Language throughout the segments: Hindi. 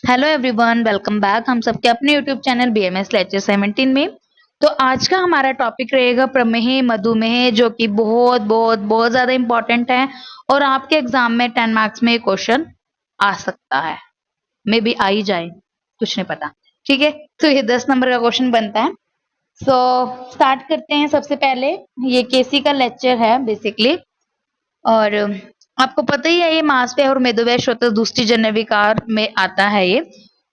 हेलो एवरीवन, वेलकम बैक हम सबके अपने यूट्यूब चैनल बीएमएस लेक्चर 17 में। तो आज का हमारा टॉपिक रहेगा प्रमेह मधुमेह, जो कि बहुत बहुत बहुत ज्यादा इंपॉर्टेंट है और आपके एग्जाम में 10 मार्क्स में क्वेश्चन आ सकता है, मे बी आ ही जाए, कुछ नहीं पता। ठीक है, तो ये 10 नंबर का क्वेश्चन बनता है। सो स्टार्ट करते हैं। सबसे पहले ये केसी का लेक्चर है बेसिकली, और आपको पता ही है ये मांसपेश और मेदोवेश दूसरी जन्य विकार में आता है ये।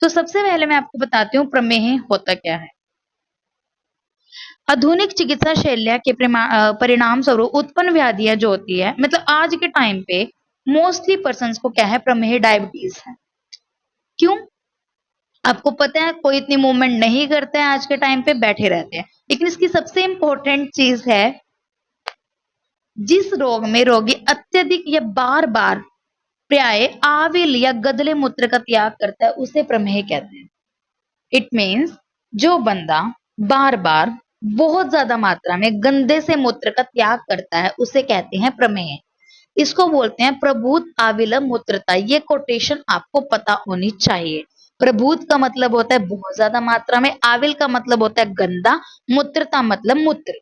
तो सबसे पहले मैं आपको बताती हूँ प्रमेह होता क्या है। आधुनिक चिकित्सा शैलियां के परिणाम स्वरूप उत्पन्न व्याधियां जो होती है, मतलब आज के टाइम पे मोस्टली पर्सन्स को क्या है, प्रमेह डायबिटीज है। क्यों? आपको पता है कोई इतनी मूवमेंट नहीं करता है, आज के टाइम पे बैठे रहते हैं। लेकिन इसकी सबसे इंपॉर्टेंट चीज है, जिस रोग में रोगी अत्यधिक या बार बार प्राय आविल या गदले मूत्र का त्याग करता है उसे प्रमेह कहते हैं। इट मीन्स जो बंदा बार बार बहुत ज्यादा मात्रा में गंदे से मूत्र का त्याग करता है उसे कहते हैं प्रमेह। इसको बोलते हैं प्रभूत आविल मूत्रता। ये कोटेशन आपको पता होनी चाहिए। प्रभूत का मतलब होता है बहुत ज्यादा मात्रा में, आविल का मतलब होता है गंदा, मूत्रता मतलब मूत्र।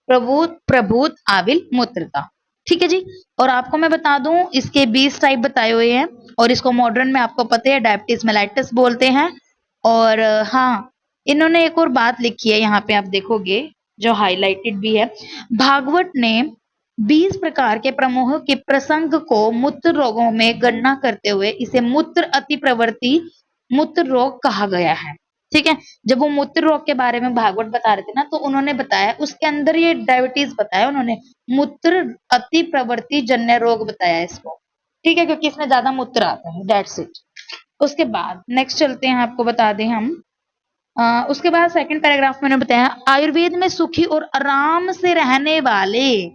प्रभूत प्रभूत आविल मूत्रता। ठीक है जी। और आपको मैं बता दूं इसके 20 टाइप बताए हुए हैं, और इसको मॉडर्न में आपको पता है डायबिटीज मेलाइटस बोलते हैं। और हाँ, इन्होंने एक और बात लिखी है यहाँ पे, आप देखोगे जो हाईलाइटेड भी है। भागवत ने 20 प्रकार के प्रमोह के प्रसंग को मूत्र रोगों में गणना करते हुए इसे मूत्र अति प्रवृत्ति मूत्र रोग कहा गया है। ठीक है, जब वो मूत्र रोग के बारे में भागवत बता रहे थे ना, तो उन्होंने बताया उसके अंदर ये डायबिटीज बताया उन्होंने, मूत्र अति प्रवृत्ति जन्य रोग बताया इसको। ठीक है, क्योंकि इसमें ज्यादा मूत्र आता है, दैट्स इट। उसके बाद नेक्स्ट चलते हैं, आपको बता दें हम। उसके बाद सेकंड पैराग्राफ में उन्होंने बताया आयुर्वेद में सुखी और आराम से रहने वाले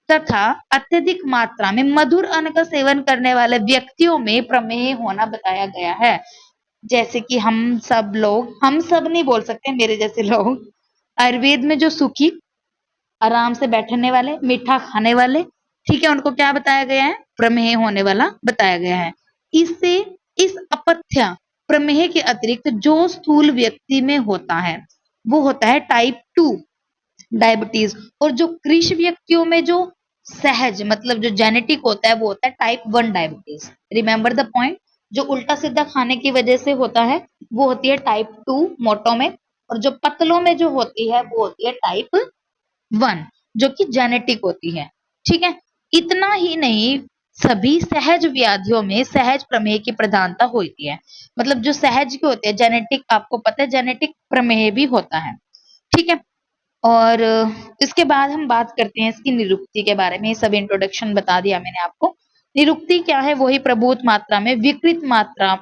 तथा अत्यधिक मात्रा में मधुर अन्न का सेवन करने वाले व्यक्तियों में प्रमेह होना बताया गया है। जैसे कि हम सब लोग, हम सब नहीं बोल सकते, मेरे जैसे लोग, आयुर्वेद में जो सुखी आराम से बैठने वाले मीठा खाने वाले, ठीक है, उनको क्या बताया गया है, प्रमेह होने वाला बताया गया है। इससे इस अपथ्य प्रमेह के अतिरिक्त जो स्थूल व्यक्ति में होता है वो होता है टाइप 2 डायबिटीज, और जो कृष व्यक्तियों में जो सहज मतलब जो जेनेटिक होता है वो होता है type 1 diabetes. Remember the point, जो उल्टा सीधा खाने की वजह से होता है वो होती है टाइप 2 मोटो में, और जो पतलों में जो होती है वो होती है टाइप 1 जो कि जेनेटिक होती है। ठीक है, इतना ही नहीं, सभी सहज व्याधियों में सहज प्रमेह की प्रधानता होती है। मतलब जो सहज की होती है जेनेटिक, आपको पता है जेनेटिक प्रमेह भी होता है। ठीक है, और इसके बाद हम बात करते हैं इसकी निरुक्ति के बारे में। सब इंट्रोडक्शन बता दिया मैंने आपको। निरुक्ति क्या है, वही प्रभूत मात्रा में विकृत मात्रा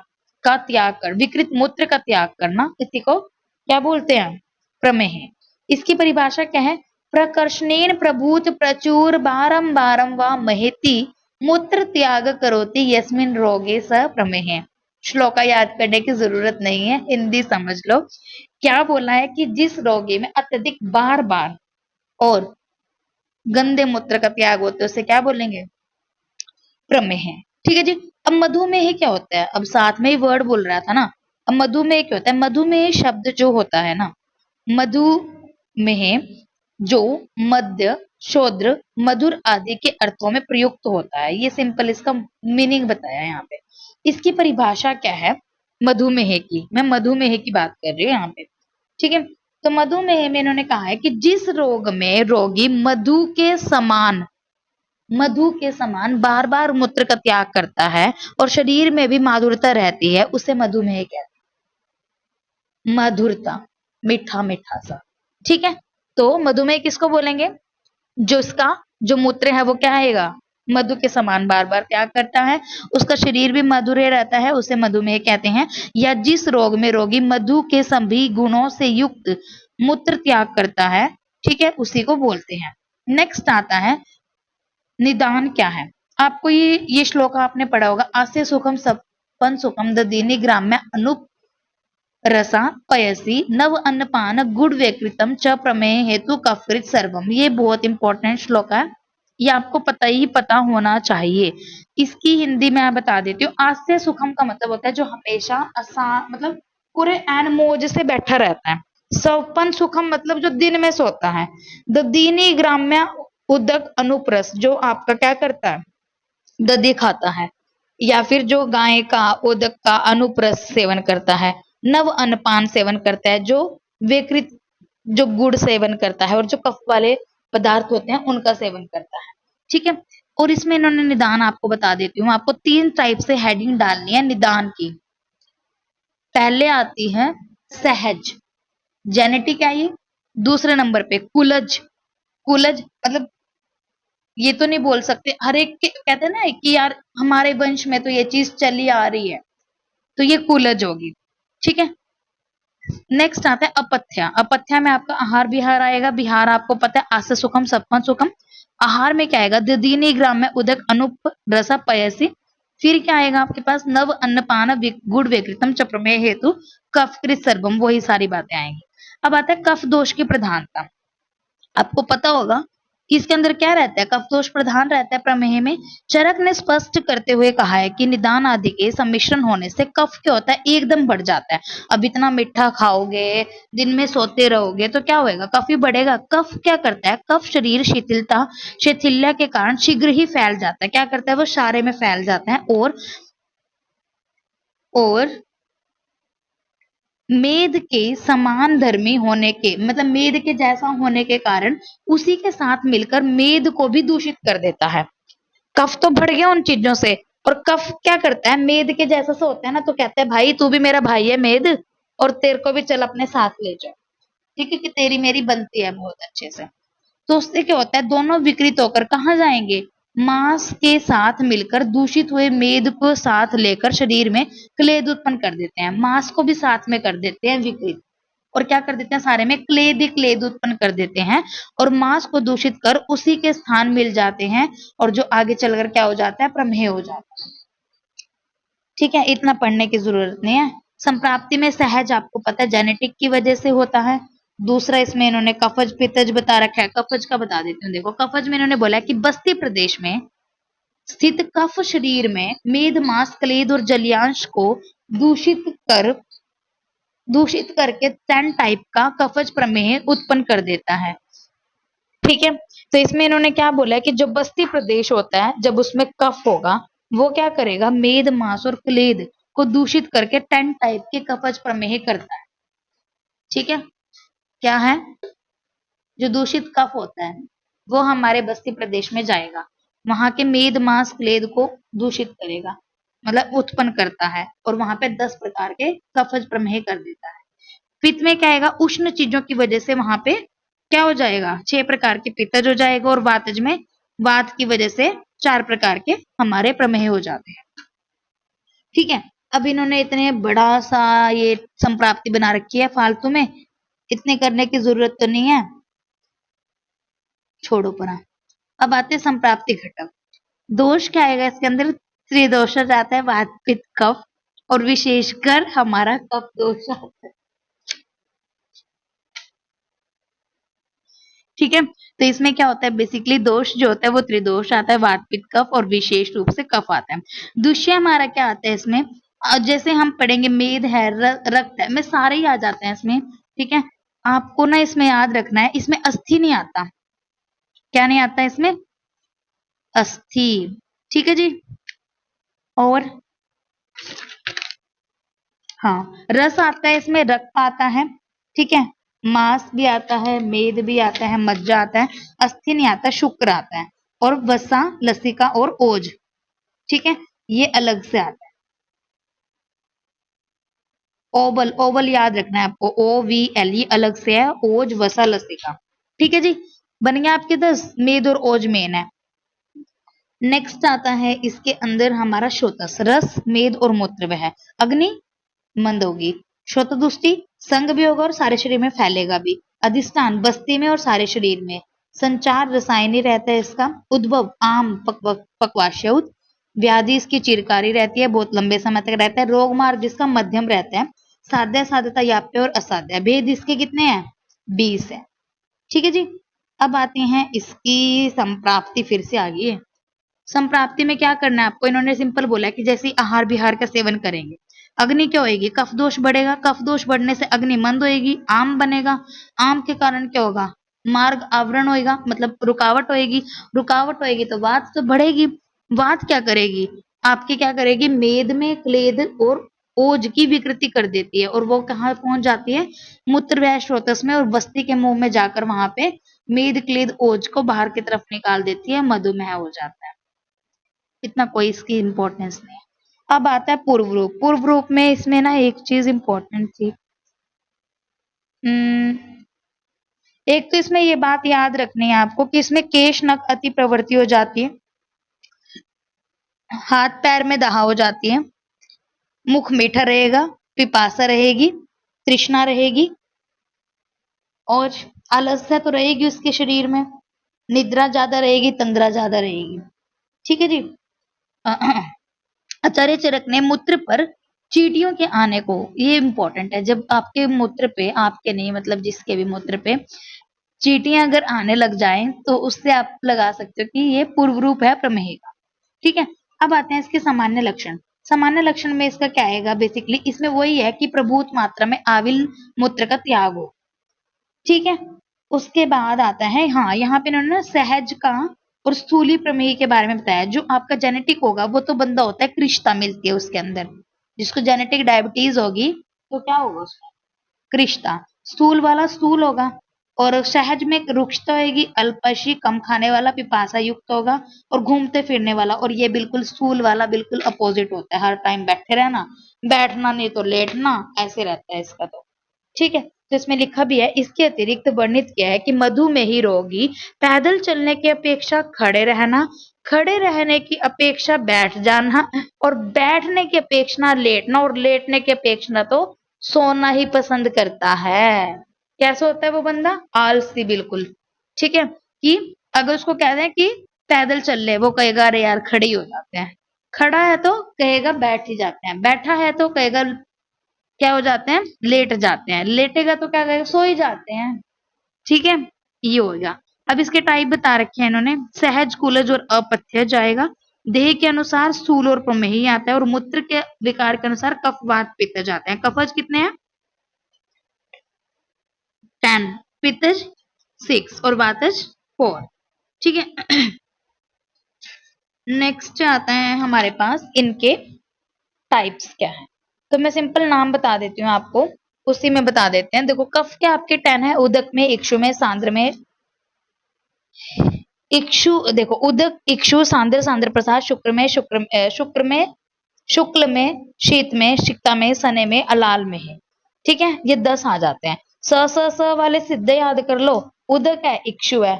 का त्याग कर, विकृत मूत्र का त्याग करना, इसी को क्या बोलते हैं, प्रमेह। इसकी परिभाषा क्या है, प्रकर्षणेन प्रभूत प्रचुर बारंबारम व महेति मूत्र त्याग करोति यस्मिन रोगे स प्रमेह। श्लोका याद करने की जरूरत नहीं है, हिंदी समझ लो। क्या बोला है कि जिस रोगी में अत्यधिक बार बार और गंदे मूत्र का त्याग होता है उसे क्या बोलेंगे, प्रमेह। ठीक है जी। अब मधुमेह क्या होता है, अब साथ में ही वर्ड बोल रहा था ना। अब मधुमेह क्या होता है, मधुमेह शब्द जो होता है ना, मधुमेह जो मध्य शोद्र मधुर आदि के अर्थों में प्रयुक्त होता है, ये सिंपल इसका मीनिंग बताया यहाँ पे। इसकी परिभाषा क्या है मधुमेह की, मैं मधुमेह की बात कर रही हूँ यहाँ पे। ठीक है, तो मधुमेह में इन्होंने कहा है कि जिस रोग में रोगी मधु के समान बार बार मूत्र का त्याग करता है और शरीर में भी माधुरता रहती है उसे मधुमेह कहते हैं। मधुरता, मीठा मीठा सा। ठीक है, तो मधुमेह किसको बोलेंगे, जो इसका जो मूत्र है वो क्या आएगा, मधु के समान बार बार त्याग करता है, उसका शरीर भी मधुर रहता है, उसे मधुमेह कहते हैं। या जिस रोग में रोगी मधु के सभी गुणों से युक्त मूत्र त्याग करता है, ठीक है, उसी को बोलते हैं। नेक्स्ट आता है निदान क्या है। आपको ये श्लोक आपने पढ़ा होगा, आस्य सुखम सपन सुखम ददीनी ग्राम्य अनुप रसा पयसी नव अन्नपान गुड़ व्यकृतम च प्रमेय हेतु कफृत सर्वम। ये बहुत इंपॉर्टेंट श्लोक है, ये आपको पता होना चाहिए। इसकी हिंदी में मैं बता देती हूँ। आस्य सुखम का मतलब होता है जो हमेशा मतलब पूरे एन मौज से बैठा रहता है। सपन सुखम मतलब जो दिन में सोता है। दीनी ग्राम्य उदक अनुप्रस जो आपका क्या करता है, दधी खाता है। या फिर जो गाय का उदक का अनुप्रस सेवन करता है। नव अन्नपान सेवन करता है जो विकृत जो गुड़ सेवन करता है और जो कफ वाले पदार्थ होते हैं उनका सेवन करता है। ठीक है। और इसमें इन्होंने निदान आपको बता देती हूँ। आपको 3 टाइप से हेडिंग डालनी है निदान की। पहले आती है सहज, जेनेटिक है ये। दूसरे नंबर पे कुलज, कुलज मतलब ये तो नहीं बोल सकते हर एक के, कहते हैं ना कि यार हमारे वंश में तो ये चीज चली आ रही है, तो ये कुलज होगी। ठीक है। नेक्स्ट आता है अपथ्या। अपथ्या में आपका आहार विहार आएगा। विहार आपको पता है आस्य सुखम सपन सुखम। आहार में क्या आएगा, दीनी ग्राम में उदक अनुप रसा पयसी। फिर क्या आएगा आपके पास, नव अन्नपान गुड़ विकृतम च प्रमेय हेतु कफकृत सर्वम, वही सारी बातें आएंगी। अब आता है कफ दोष की प्रधानता। आपको पता होगा कि इसके अंदर क्या रहता है, कफ दोष प्रधान रहता है प्रमेय में। चरक ने स्पष्ट करते हुए कहा है कि निदान आदि के सम्मिश्रण होने से कफ क्या होता है, एकदम बढ़ जाता है। अब इतना मीठा खाओगे, दिन में सोते रहोगे तो क्या होएगा, कफ ही बढ़ेगा। कफ क्या करता है, कफ शरीर शिथिल्य के कारण शीघ्र ही फैल जाता है। क्या करता है, वो सारे में फैल जाता है और मेद के समान धर्मी होने के मतलब मेद के जैसा होने के कारण उसी के साथ मिलकर मेद को भी दूषित कर देता है। कफ तो बढ़ गया उन चीजों से, और कफ क्या करता है, मेद के जैसा से होता है ना, तो कहता है भाई तू भी मेरा भाई है मेद, और तेरे को भी चल अपने साथ ले जाओ। ठीक है, कि तेरी मेरी बनती है बहुत अच्छे से। तो उससे क्या होता है, दोनों विकृत होकर कहाँ जाएंगे, मांस के साथ मिलकर दूषित हुए मेद को साथ लेकर शरीर में क्लेद उत्पन्न कर देते हैं। मांस को भी साथ में कर देते हैं विकृत, और क्या कर देते हैं, सारे में क्लेद उत्पन्न कर देते हैं, और मांस को दूषित कर उसी के स्थान मिल जाते हैं, और जो आगे चलकर क्या हो जाता है, प्रमेय हो जाता है। ठीक है, इतना पढ़ने की जरूरत नहीं है। संप्राप्ति में सहज आपको पता है जेनेटिक की वजह से होता है। दूसरा इसमें इन्होंने कफज पित्तज बता रखा है। कफज का बता देती हूँ। देखो कफज में इन्होंने बोला कि बस्ती प्रदेश में स्थित कफ शरीर में मेद मांस क्लेद और जलियांश को दूषित कर दूषित करके टैन टाइप का कफज प्रमेय उत्पन्न कर देता है। ठीक है, तो इसमें इन्होंने क्या बोला है कि जो बस्ती प्रदेश होता है जब उसमें कफ होगा, वो क्या करेगा, मेद मांस और क्लेद को दूषित करके टैन टाइप के कफज प्रमेय करता है। ठीक है, क्या है, जो दूषित कफ होता है वो हमारे बस्ती प्रदेश में जाएगा, वहां के मेद मांस क्लेद को दूषित करेगा, मतलब उत्पन्न करता है, और वहां पे 10 प्रकार के कफज प्रमेय कर देता है। पित्त में क्या आएगा, उष्ण चीजों की वजह से वहां पे क्या हो जाएगा, 6 प्रकार के पित्तज हो जाएगा, और वातज में वात की वजह से 4 प्रकार के हमारे प्रमेय हो जाते हैं। ठीक है, अब इन्होंने इतने बड़ा सा ये संप्राप्ति बना रखी है फालतू में, इतने करने की जरूरत तो नहीं है, छोड़ो परा। अब आते हैं संप्राप्ति घटक। दोष क्या आएगा इसके अंदर, त्रिदोष जाता है, वात पित्त कफ, और विशेषकर हमारा कफ दोष आता है। ठीक है, तो इसमें क्या होता है, बेसिकली दोष जो होता है वो त्रिदोष आता है, वात पित्त कफ, और विशेष रूप से कफ आता है। दूसरा हमारा क्या आता है इसमें, जैसे हम पढ़ेंगे मेद है, रक्त है, में सारे ही आ जाते हैं इसमें। ठीक है, आपको ना इसमें याद रखना है, इसमें अस्थि नहीं आता। क्या नहीं आता इसमें, अस्थि। ठीक है जी, और हाँ, रस आता है इसमें, रक्त आता है। ठीक है, मांस भी आता है, मेद भी आता है, मज्जा आता है, अस्थि नहीं आता, शुक्र आता है, और वसा, लसिका और ओज। ठीक है, ये अलग से आता है। ओवल, ओवल याद रखना है आपको, OVL, ये अलग से है, ओज वसा लसिका। ठीक है जी, बन गया आपके 10, मेद और ओज मेन है। नेक्स्ट आता है इसके अंदर हमारा श्रोतस, रस, मेद और मूत्र वह है। अग्नि मंद होगी, श्रोतदुष्टि संग भी होगा और सारे शरीर में फैलेगा भी। अधिष्ठान बस्ती में और सारे शरीर में। संचार रसायनी रहता है इसका। उद्भव आम पक्वाशय। व्याधि इसकी चिरकारी रहती है, बहुत लंबे समय तक रहता है। रोग मार्ग जिसका मध्यम रहता है। साध्य साध्यता याप्य और असाध्य, भेद इसके कितने हैं, 20 है। ठीक है जी, अब आते हैं इसकी संप्राप्ति, फिर से आ गई है। संप्राप्ति में क्या करना है आपको, इन्होंने सिंपल बोला है कि जैसे ही आहार विहार का सेवन करेंगे अग्नि क्या होएगी, कफ दोष बढ़ेगा, कफ दोष बढ़ने से अग्नि मंद होएगी, आम बनेगा, आम के कारण क्या होगा, मार्ग आवरण होएगा, मतलब रुकावट होएगी, रुकावट होएगी तो वात तो बढ़ेगी, वात क्या करेगी, आपकी क्या करेगी, मेद में क्लेद और ओज की विकृति कर देती है, और वो कहाँ पहुंच जाती है, मूत्र वह स्रोतस में, और बस्ती के मुंह में जाकर वहां पे मेद क्लेद ओज को बाहर की तरफ निकाल देती है, मधुमेह हो जाता है। इतना कोई इसकी इम्पोर्टेंस नहीं है। अब आता है पूर्व रूप। पूर्व रूप में इसमें ना एक चीज इम्पोर्टेंट थी, एक तो इसमें ये बात याद रखनी है आपको कि इसमें केश नख अति प्रवृत्ति हो जाती है, हाथ पैर में दहा हो जाती है, मुख मीठा रहेगा, पिपासा रहेगी, तृष्णा रहेगी, और आलस्य तो रहेगी उसके शरीर में, निद्रा ज्यादा रहेगी, तंद्रा ज्यादा रहेगी। ठीक है जी। आचार्य चरक ने मूत्र पर चींटियों के आने को, ये इंपॉर्टेंट है, जब आपके मूत्र पे, आपके नहीं मतलब जिसके भी मूत्र पे चींटियां अगर आने लग जाएं तो उससे आप लगा सकते हो कि ये पूर्व रूप है प्रमेह का। ठीक है। अब आते हैं इसके सामान्य लक्षण। सामान्य लक्षण में इसका क्या आएगा, बेसिकली इसमें वही है कि प्रभुत मात्रा में आविल मूत्र का त्याग हो। ठीक है। उसके बाद आता है, हाँ यहाँ पे इन्होंने सहज का और स्थूली प्रमेय के बारे में बताया। जो आपका जेनेटिक होगा वो तो बंदा होता है, कृष्णता मिलती है उसके अंदर, जिसको जेनेटिक डायबिटीज होगी तो क्या होगा उसका, कृष्णता। स्थूल वाला स्थूल होगा, और सहज में रुक्षता होगी, अल्पशी कम खाने वाला, पिपासा युक्त होगा, और घूमते फिरने वाला। और ये बिल्कुल स्थूल वाला बिल्कुल अपोजिट होता है, हर टाइम बैठे रहना, बैठना नहीं तो लेटना, ऐसे रहता है इसका तो। ठीक है। तो इसमें लिखा भी है, इसके अतिरिक्त वर्णित किया है कि मधुमेही रोगी पैदल चलने की अपेक्षा खड़े रहना, खड़े रहने की अपेक्षा बैठ जाना, और बैठने की अपेक्षा लेटना, और लेटने की अपेक्षा तो सोना ही पसंद करता है। कैसे होता है वो बंदा, आलसी बिल्कुल। ठीक है। कि अगर उसको कह दें कि पैदल चल ले, वो कहेगा अरे यार खड़े ही हो जाते हैं, खड़ा है तो कहेगा बैठ ही जाते हैं, बैठा है तो कहेगा क्या हो जाते हैं, लेट जाते हैं, लेटेगा तो क्या करेगा, सो ही जाते हैं। ठीक है। ये होगा। अब इसके टाइप बता रखे हैं इन्होंने, सहज, कुलज और अपथ्य जाएगा, देह के अनुसार स्थूल और प्रमेही आता है, और मूत्र के विकार के अनुसार कफ वात पित्त जाते हैं। कफज कितने हैं, 10, पित्तज 6 और वातज 4। ठीक है। नेक्स्ट आता है हमारे पास इनके टाइप्स क्या है, तो मैं सिंपल नाम बता देती हूँ आपको, उसी में बता देते हैं। देखो कफ के आपके 10 है, उदक में, इक्षु में, सांद्र में, इक्षु देखो उदक, इक्षु, सांद्र, सांद्र प्रसाद, शुक्ल में, शीत में, शिक्ता में, सने में, अलाल में है। ठीक है। ये 10 आ जाते हैं। स वाले सीधे याद कर लो, उदक है, इक्षु है,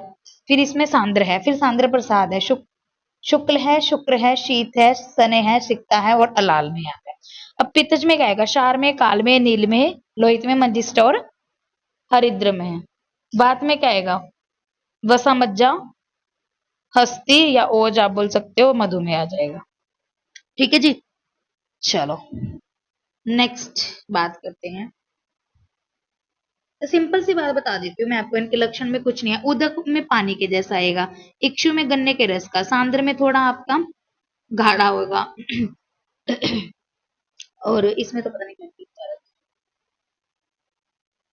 फिर इसमें सांद्र है, फिर सांद्र प्रसाद है, शुक्ल है, शुक्र है, शीत है, सने है, सिक्ता है, और अलाल में आता है। अब पित्तज में क्या आएगा, क्षार में, काल में, नील में, लोहित में, मंजिष्ठ और हरिद्र में है। वात में क्या आएगा, वसा, मज्जा, हस्ती या ओज आप बोल सकते हो, मधुमेह आ जाएगा। ठीक है जी। चलो नेक्स्ट बात करते हैं। तो सिंपल सी बात बता देती हूँ मैं आपको, इनके लक्षण में कुछ नहीं है। उदक में पानी के जैसा आएगा, इक्षु में गन्ने के रस का, सांद्र में थोड़ा आपका गाढ़ा होगा, और इसमें तो पता नहीं क्या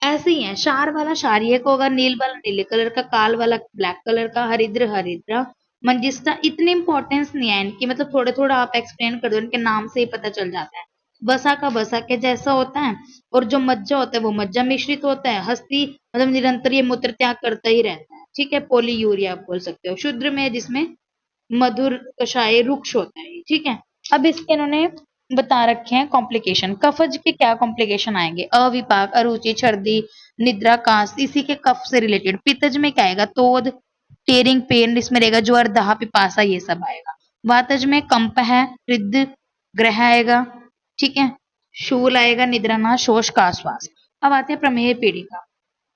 ऐसे ही है। क्षार वाला क्षारीय को होगा, नील वाला नीले कलर का, काल वाला ब्लैक कलर का, हरिद्र हरिद्रा, मंजिष्ठा इतनी इंपॉर्टेंस नहीं है इनकी, मतलब थोड़े थोड़ा आप एक्सप्लेन कर दो, इनके नाम से ही पता चल जाता है। बसा का बसा के जैसा होता है, और जो मज्जा होता है वो मज्जा मिश्रित होता है, हस्ती मतलब निरंतर ये मूत्र त्याग करता ही रहता है। ठीक है। पोलीयूरिया आप बोल सकते हो। शुद्र में जिसमें मधुर कषाय रुक्ष होता है। ठीक है। अब इसके इन्होंने बता रखे हैं कॉम्प्लिकेशन, कफज के क्या कॉम्प्लिकेशन आएंगे, अविपाक, अरुचि, छर्दी, निद्रा, कांस, इसी के कफ से रिलेटेड। पित्तज में क्या आएगा, तोद, टेरिंग, पेन, इसमें रहेगा ज्वर, दाह, पिपासा, ये सब आएगा। वातज में कंप है, हृद ग्रह आएगा। ठीक है। शूल आएगा, निद्रानाश, शोष का आश्वास। अब आते हैं प्रमेय पीड़िका।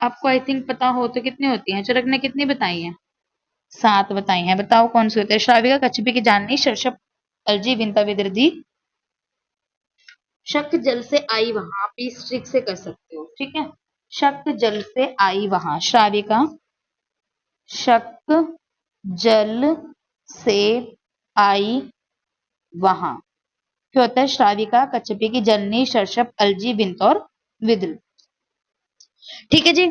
आपको आई थिंक पता हो तो कितनी होती है, चरक ने कितनी बताई है, 7 बताई हैं। बताओ कौन से होते हैं, श्राविका, कच्छपी की जाननी, शर्षप, अलजी, विंता, विदर्दी, शक जल से आई वहां, आप इस ट्रिक से कर सकते हो। ठीक है। शक जल से आई वहां, श्राविका, शक जल से आई वहां। क्या होता है? श्राविका, कच्छपी की जननी, शर्षप, अलजी, विंत और विदल। ठीक है जी।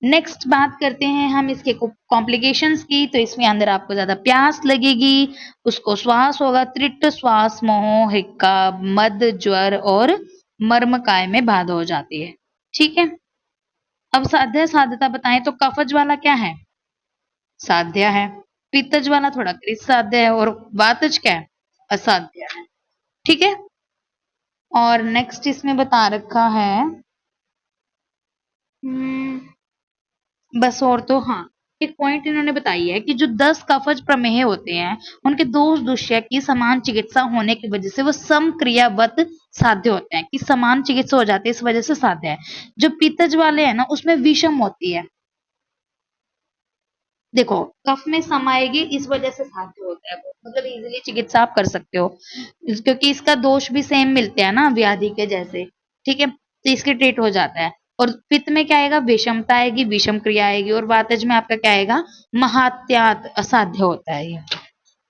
नेक्स्ट बात करते हैं हम इसके कॉम्प्लिकेशंस की। तो इसमें अंदर आपको ज्यादा प्यास लगेगी, उसको श्वास होगा, त्रिट, श्वास मोह, हिक्का, मद, ज्वर और मर्मकाय में बाधा हो जाती है। ठीक है। अब साध्य साध्यता बताएं तो कफज वाला क्या है? साध्य है। पित्तज वाला थोड़ा कृत साध्य है और वातज क्या है? असाध्य है। ठीक है। और नेक्स्ट इसमें बता रखा है बस और तो हाँ, एक पॉइंट इन्होंने बताई है कि जो 10 कफज प्रमेह होते हैं उनके दोष दुष्य की समान चिकित्सा होने की वजह से वो समक्रियावत साध्य होते हैं, कि समान चिकित्सा हो जाती है, इस वजह से साध्य है। जो पित्तज वाले हैं ना उसमें विषम होती है। देखो, कफ में सम आएगी इस वजह से साध्य होता है वो, मतलब इजीली चिकित्सा आप कर सकते हो क्योंकि इसका दोष भी सेम मिलते हैं ना व्याधि के जैसे। ठीक है, तो इसके ट्रीट हो जाता है। और पित्त में क्या आएगा? विषमता आएगी, विषम क्रिया आएगी। और वातज में आपका क्या आएगा? महात्यात, असाध्य होता है ये।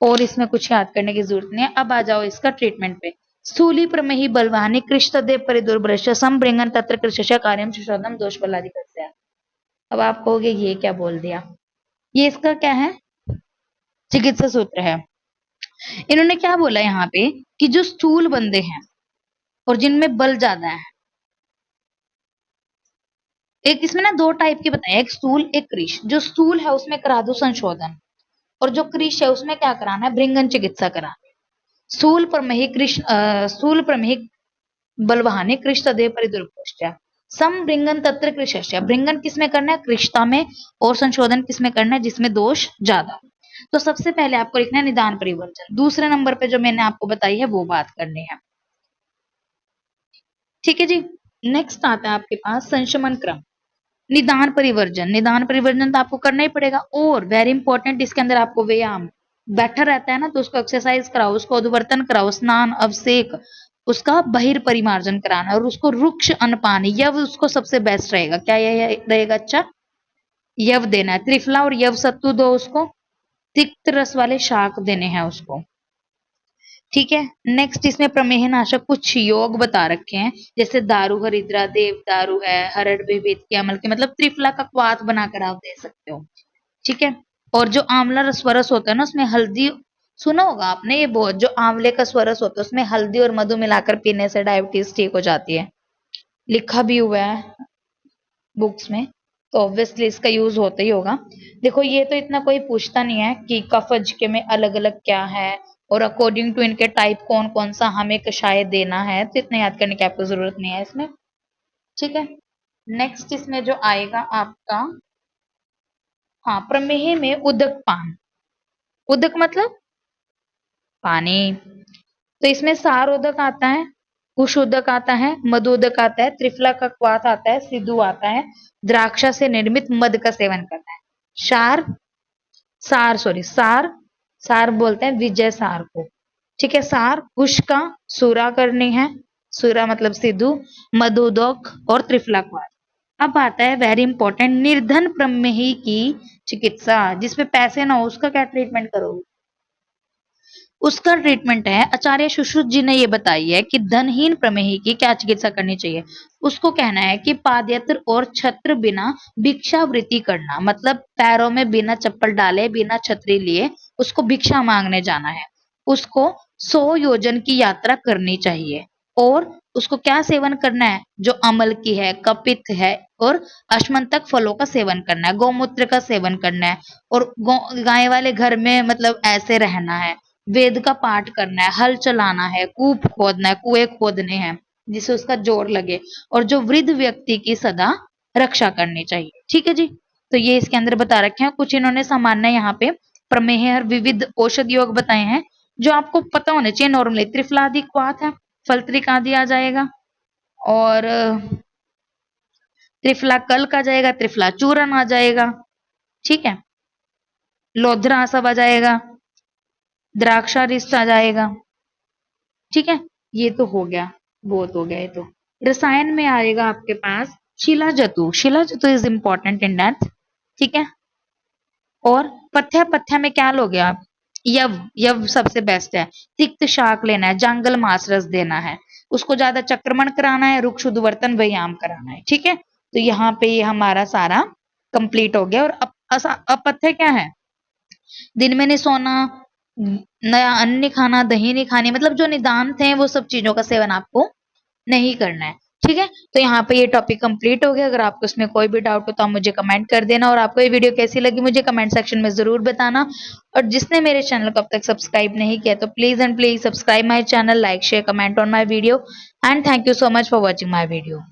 और इसमें कुछ याद करने की जरूरत नहीं है। अब आ जाओ इसका ट्रीटमेंट पे। स्थूली प्रमेही बलवानी कृष्णदेव परिदुर्भ्रश संबृंगन तत्र कृष्ण कार्यम सुशोधम दोष बलाधिक। अब आप कहोगे ये क्या बोल दिया? ये इसका क्या है? चिकित्सा सूत्र है। इन्होंने क्या बोला यहाँ पे कि जो स्थूल बंदे हैं और जिनमें बल ज्यादा है, एक इसमें ना दो टाइप के बताए, एक स्थूल एक कृश। जो स्थूल है उसमें करा दो संशोधन, और जो कृश है उसमें क्या कराना है? भृंगन चिकित्सा कराना है। स्थूल प्रमेही कृष्ण स्थूल प्रमेही बलवाहने कृष्ण तदेव परिदुर्भुष्ट। सम भृंगन तत्र कृशस्य, भृंगन किसमें करना है? कृष्णता में। और संशोधन किसमें करना है? जिसमें दोष ज्यादा। तो सबसे पहले आपको लिखना है निदान परिवर्जन। दूसरे नंबर पे जो मैंने आपको बताई है वो बात करनी है। ठीक है जी। नेक्स्ट आता है आपके पास संशमन क्रम। निदान परिवर्जन, निदान परिवर्जन तो आपको करना ही पड़ेगा। और वेरी इंपॉर्टेंट, इसके अंदर आपको व्यायाम, बैठा रहता है ना तो उसको एक्सरसाइज कराओ, उसको अधुवर्तन कराओ, स्नान, अवसेक, उसका बहिर्परिमार्जन कराना, और उसको रुक्ष अनपान, यव उसको सबसे बेस्ट रहेगा। क्या यह रहेगा? अच्छा, यव देना है। त्रिफला और यव सत्तू दो उसको। तिक्त रस वाले शाक देने हैं उसको। ठीक है। नेक्स्ट इसमें प्रमेह नाशक कुछ योग बता रखे हैं, जैसे दारू, हरिद्रा, देव दारू है, हरड़, विवेद के अमल के, मतलब त्रिफला का क्वाथ बनाकर आप दे सकते हो। ठीक है। और जो आंवला रसवरस होता है ना उसमें हल्दी, सुना होगा आपने ये बहुत, जो आंवले का स्वरस होता है उसमें हल्दी और मधु मिलाकर पीने से डायबिटीज ठीक हो जाती है। लिखा भी हुआ है बुक्स में, तो ऑब्वियसली इसका यूज होता ही होगा। देखो, ये तो इतना कोई पूछता नहीं है कि कफज के में अलग अलग क्या है और अकॉर्डिंग टू इनके टाइप कौन कौन सा हमें कषाय देना है, तो इतना याद करने की आपको जरूरत नहीं है इसमें। ठीक है। नेक्स्ट इसमें जो आएगा आपका, हाँ, प्रमेह में उदक पान। उदक मतलब पानी। तो इसमें सार उदक आता है, कुश उदक आता है, मधु उदक आता है, त्रिफला का क्वाथ आता है, सिद्धू आता है, द्राक्षा से निर्मित मद का सेवन करना है। सार, सार सॉरी सार, सार बोलते हैं विजय सार को। ठीक है। सार कुश का, सूरा करनी है, सूरा मतलब सिद्धू, मधुदक और त्रिफला क्वाथ। अब आता है वेरी इंपॉर्टेंट, निर्धन प्रमेही की चिकित्सा। जिसपे पैसे ना हो उसका क्या ट्रीटमेंट करोगे? उसका ट्रीटमेंट है, आचार्य सुश्रुत जी ने ये बताई है कि धनहीन प्रमेही की क्या चिकित्सा करनी चाहिए। उसको कहना है कि पादयत्र और छत्र बिना भिक्षावृत्ति करना, मतलब पैरों में बिना चप्पल डाले, बिना छतरी लिए उसको भिक्षा मांगने जाना है। उसको 100 योजन की यात्रा करनी चाहिए। और उसको क्या सेवन करना है? जो अमल की है, कपित है और अश्मंतक फलों का सेवन करना है, गौमूत्र का सेवन करना है। और गाय वाले घर में मतलब ऐसे रहना है, वेद का पाठ करना है, हल चलाना है, कूप खोदना है, कुएं खोदने हैं जिससे उसका जोर लगे। और जो वृद्ध व्यक्ति की सदा रक्षा करनी चाहिए। ठीक है जी। तो ये इसके अंदर बता रखे हैं कुछ इन्होंने सामान्य यहाँ पे प्रमेह और विविध औषधि योग बताए हैं जो आपको पता होने चाहिए। नॉर्मली त्रिफलादि क्वाथ है, फलत्रिकादि आ जाएगा, और त्रिफला कल्क आ जाएगा, त्रिफला चूर्ण आ जाएगा। ठीक है। लोध्रा सब आ जाएगा, द्राक्षारिष्ट आ जाएगा। ठीक है। ये तो हो गया, बहुत हो गया ये तो। रसायन में आएगा आपके पास shilajatu. Shilajatu is important in death. ठीक है। और पथ्य पथ्य में क्या लोगे आप? यव यव सबसे बेस्ट है। तिक्त शाक लेना है, जांगल मास रस देना है, उसको ज्यादा चक्रमण कराना है, रुक्ष उद्वर्तन व्यायाम कराना है। ठीक है, तो यहाँ पे ये हमारा सारा कंप्लीट हो गया। और अपथ्य क्या है? दिन में नहीं सोना, नया अन्न नहीं खाना, दही नहीं खानी, मतलब जो निदान्त हैं वो सब चीजों का सेवन आपको नहीं करना है। ठीक है, तो यहाँ पे ये टॉपिक कंप्लीट हो गया। अगर आपको इसमें कोई भी डाउट हो तो आप मुझे कमेंट कर देना, और आपको ये वीडियो कैसी लगी मुझे कमेंट सेक्शन में जरूर बताना। और जिसने मेरे चैनल को अब तक सब्सक्राइब नहीं किया तो please and please subscribe my channel, like share comment on my video, and thank you so much for watching my video.